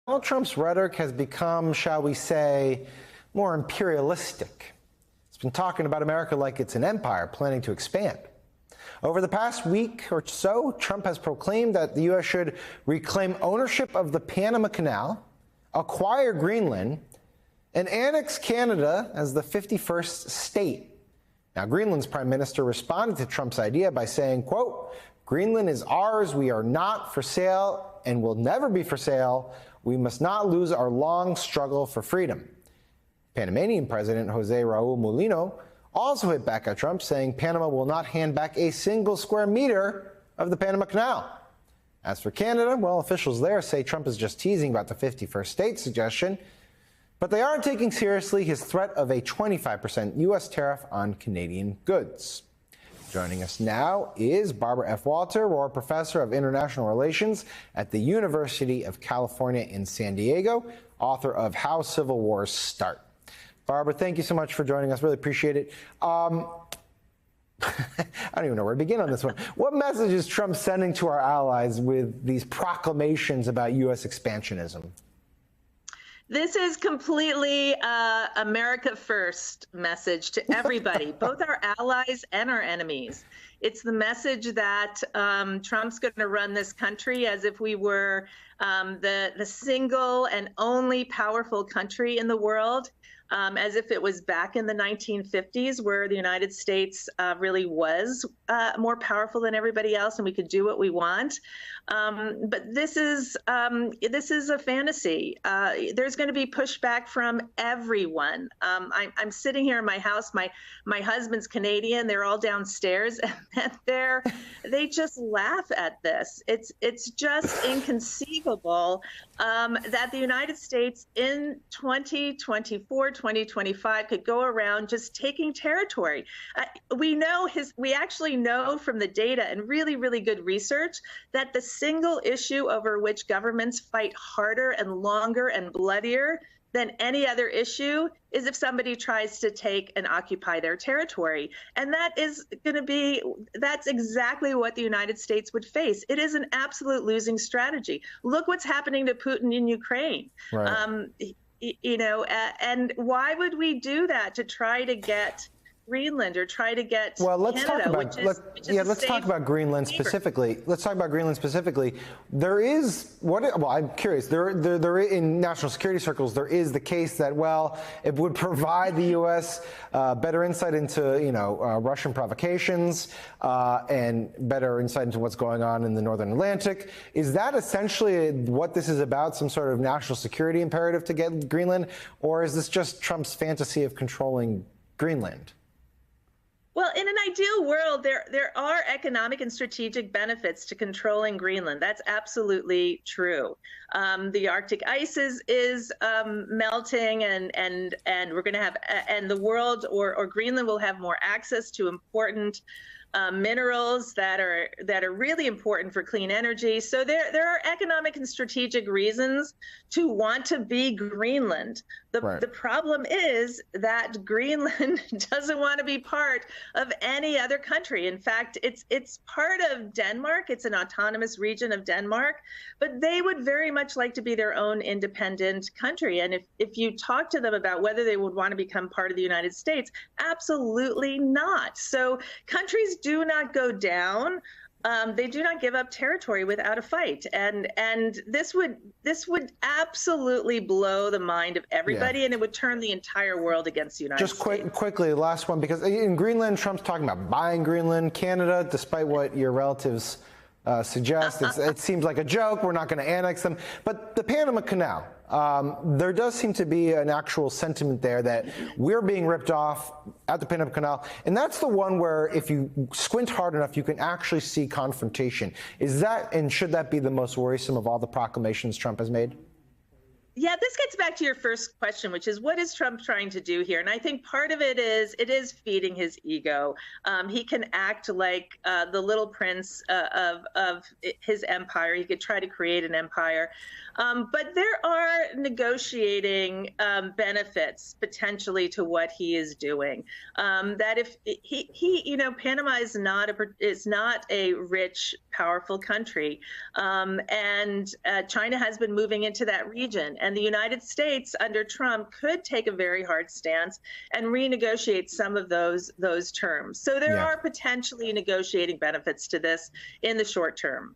Donald Trump's rhetoric has become, shall we say, more imperialistic. He's been talking about America like it's an empire planning to expand. Over the past week or so, Trump has proclaimed that the U.S. should reclaim ownership of the Panama Canal, acquire Greenland, and annex Canada as the 51st state. Now, Greenland's prime minister responded to Trump's idea by saying, quote, "Greenland is ours. We are not for sale and will never be for sale. We must not lose our long struggle for freedom." Panamanian President Jose Raul Mulino also hit back at Trump, saying Panama will not hand back a single square meter of the Panama Canal. As for Canada, well, officials there say Trump is just teasing about the 51st state suggestion, but they aren't taking seriously his threat of a 25% U.S. tariff on Canadian goods. Joining us now is Barbara F. Walter, Rohr Professor of International Relations at the University of California in San Diego, author of How Civil Wars Start. Barbara, thank you so much for joining us. Really appreciate it. I don't even know where to begin on this one. What message is Trump sending to our allies with these proclamations about U.S. expansionism? This is completely America first message to everybody, both our allies and our enemies. It's the message that Trump's going to run this country as if we were the single and only powerful country in the world, as if it was back in the 1950s where the United States really was more powerful than everybody else and we could do what we want. But this is a fantasy. There's going to be pushback from everyone. I'm sitting here in my house. My husband's Canadian. They're all downstairs, and they just laugh at this. It's just inconceivable that the United States in 2024, 2025 could go around just taking territory. We actually know from the data and really, really good research that the single issue over which governments fight harder and longer and bloodier than any other issue is if somebody tries to take and occupy their territory. And that's exactly what the United States would face. It is an absolute losing strategy. Look what's happening to Putin in Ukraine. Right. And why would we do that to try to get Greenland or try to get let's Canada, let's talk about Greenland specifically. Let's talk about Greenland specifically. There is I'm curious. There in national security circles there is the case that it would provide the U.S. Better insight into Russian provocations and better insight into what's going on in the Northern Atlantic. Is that essentially what this is about? Some sort of national security imperative to get Greenland, or is this just Trump's fantasy of controlling Greenland? Well, in an ideal world, there are economic and strategic benefits to controlling Greenland. That's absolutely true. The Arctic ice is melting, and we're going to have, and the world or Greenland will have more access to important minerals that are really important for clean energy. So there are economic and strategic reasons to want to be Greenland. The problem is that Greenland doesn't want to be part of any other country. In fact, it's part of Denmark. It's an autonomous region of Denmark, but they would very much like to be their own independent country. And if you talk to them about whether they would want to become part of the United States, absolutely not. So countries do not go down. They do not give up territory without a fight, and this would absolutely blow the mind of everybody, and it would turn the entire world against the United States. Just quickly, last one, because in Greenland, Trump's talking about buying Greenland. Canada, despite what your relatives suggest, it seems like a joke. We're not going to annex them. But the Panama Canal, there does seem to be an actual sentiment there that we're being ripped off at the Panama Canal. And that's the one where if you squint hard enough, you can actually see confrontation. Is that, and should that be the most worrisome of all the proclamations Trump has made? Yeah, this gets back to your first question, which is what is Trump trying to do here? And I think part of it is feeding his ego. He can act like the little prince of his empire. He could try to create an empire. But there are negotiating benefits potentially to what he is doing. That if Panama is not a rich, powerful country, and China has been moving into that region, and the United States under Trump could take a very hard stance and renegotiate some of those terms. So there are potentially negotiating benefits to this in the short term.